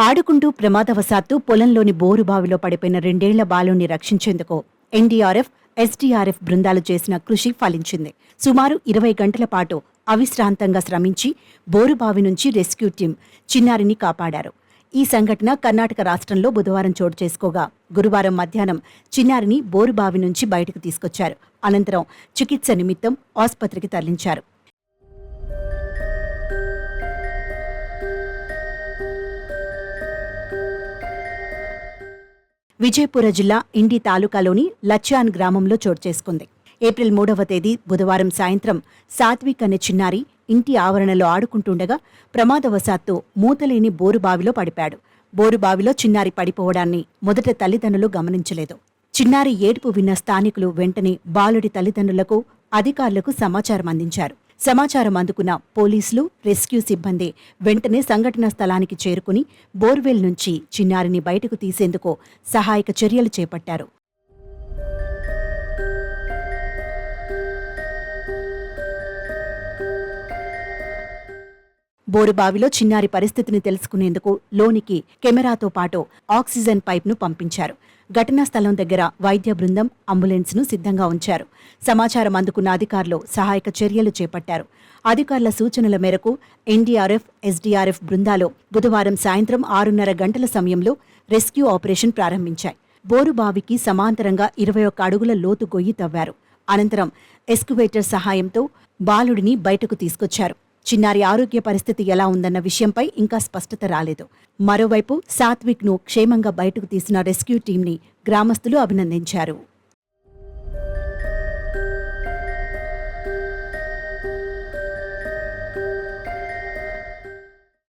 ఆడుకుంటూ ప్రమాదవశాత్తు పొలంలోని బోరుబావిలో పడిపోయిన 2 ఏళ్ల బాలుణ్ణి రక్షించేందుకు ఎన్డీఆర్ఎఫ్, ఎస్డీఆర్ఎఫ్ బృందాలు చేసిన కృషి ఫలించింది. సుమారు 20 గంటల పాటు అవిశ్రాంతంగా శ్రమించి బోరుబావి నుంచి రెస్క్యూ టీం చిన్నారిని కాపాడారు. ఈ సంఘటన కర్ణాటక రాష్ట్రంలో బుధవారం చోటు చేసుకోగా గురువారం మధ్యాహ్నం చిన్నారిని బోరుబావి నుంచి బయటకు తీసుకొచ్చారు. అనంతరం చికిత్స నిమిత్తం ఆసుపత్రికి తరలించారు. విజయపుర జిల్లా ఇండి తాలూకాలోని లచ్యాన్ గ్రామంలో చోటు చేసుకుంది. ఏప్రిల్ 3వ తేదీ బుధవారం సాయంత్రం సాత్విక్ అనే చిన్నారి ఇంటి ఆవరణలో ఆడుకుంటుండగా ప్రమాదవశాత్తు మూతలేని బోరుబావిలో పడిపాడు. బోరుబావిలో చిన్నారి పడిపోవడాన్ని మొదట తల్లిదండ్రులు గమనించలేదు. చిన్నారి ఏడుపు విన్న స్థానికులు వెంటనే బాలుడి తల్లిదండ్రులకు, అధికారులకు సమాచారం అందించారు. సమాచారం అందుకున్న పోలీసులు, రెస్క్యూ సిబ్బంది వెంటనే సంఘటనా స్థలానికి చేరుకుని బోర్వెల్ నుంచి చిన్నారిని బయటకు తీసేందుకు సహాయక చర్యలు చేపట్టారు. బోరుబావిలో చిన్నారి పరిస్థితిని తెలుసుకునేందుకు లోనికి కెమెరాతో పాటు ఆక్సిజన్ పైప్ను పంపించారు. ఘటనా స్థలం దగ్గర వైద్య బృందం, అంబులెన్స్ను సిద్ధంగా ఉంచారు. సమాచారం అందుకున్న అధికారులు సహాయక చర్యలు చేపట్టారు. అధికారుల సూచనల మేరకు ఎన్డీఆర్ఎఫ్, ఎస్డీఆర్ఎఫ్ బృందాలు బుధవారం సాయంత్రం 6:30 గంటల సమయంలో రెస్క్యూ ఆపరేషన్ ప్రారంభించాయి. బోరుబావికి సమాంతరంగా 21 అడుగుల లోతు గొయ్యి తవ్వారు. అనంతరం ఎస్కువేటర్ సహాయంతో బాలుడిని బయటకు తీసుకొచ్చారు. చిన్నారి ఆరోగ్య పరిస్థితి ఎలా ఉందన్న విషయంపై ఇంకా స్పష్టత రాలేదు. మరోవైపు సాత్విక్ను క్షేమంగా బయటకు తీసిన రెస్క్యూ టీంని గ్రామస్తులు అభినందించారు.